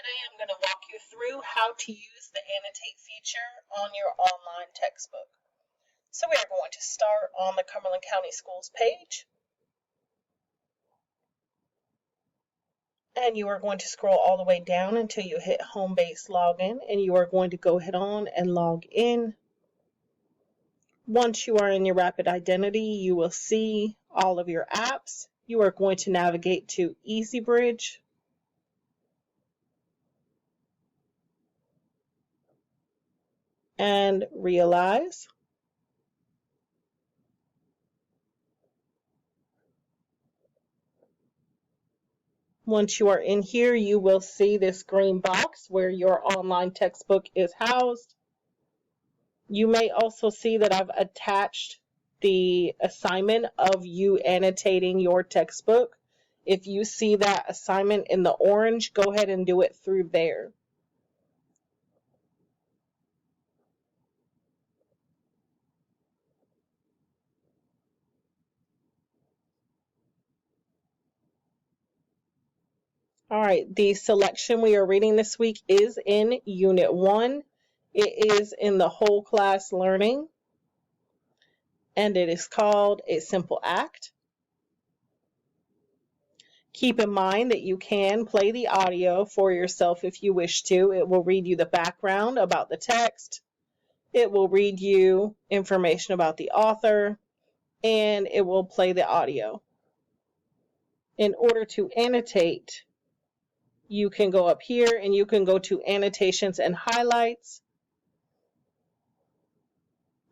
Today I'm going to walk you through how to use the annotate feature on your online textbook. So we are going to start on the Cumberland County Schools page. And you are going to scroll all the way down until you hit home base login, and you are going to go ahead on and log in. Once you are in your Rapid Identity, you will see all of your apps. You are going to navigate to EasyBridge. And realize. Once you are in here, you will see this green box where your online textbook is housed. You may also see that I've attached the assignment of you annotating your textbook. If you see that assignment in the orange, go ahead and do it through there. All right, the selection we are reading this week is in Unit 1. It is in the whole class learning, and it is called A Simple Act. Keep in mind that you can play the audio for yourself if you wish to. It will read you the background about the text. It will read you information about the author, and it will play the audio. In order to annotate, you can go up here and you can go to Annotations and Highlights.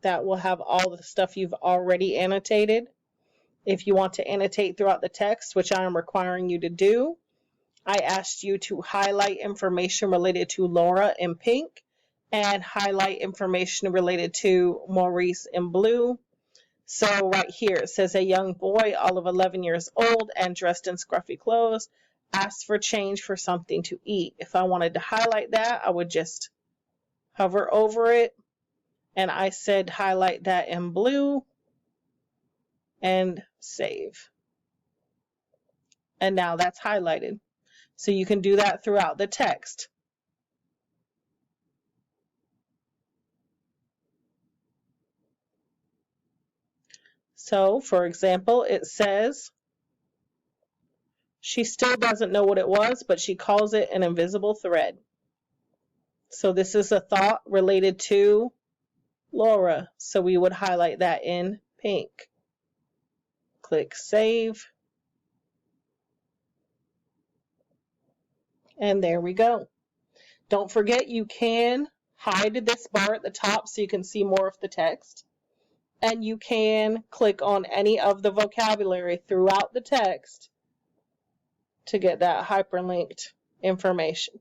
That will have all the stuff you've already annotated. If you want to annotate throughout the text, which I am requiring you to do, I asked you to highlight information related to Laura in pink and highlight information related to Maurice in blue. So right here it says a young boy, all of 11 years old and dressed in scruffy clothes, asked for change for something to eat. If I wanted to highlight that, I would just hover over it, and I said highlight that in blue and save. And now that's highlighted. So you can do that throughout the text. So, for example, it says, she still doesn't know what it was, but she calls it an invisible thread. So this is a thought related to Laura. So we would highlight that in pink. Click Save. And there we go. Don't forget you can hide this bar at the top so you can see more of the text. And you can click on any of the vocabulary throughout the text to get that hyperlinked information.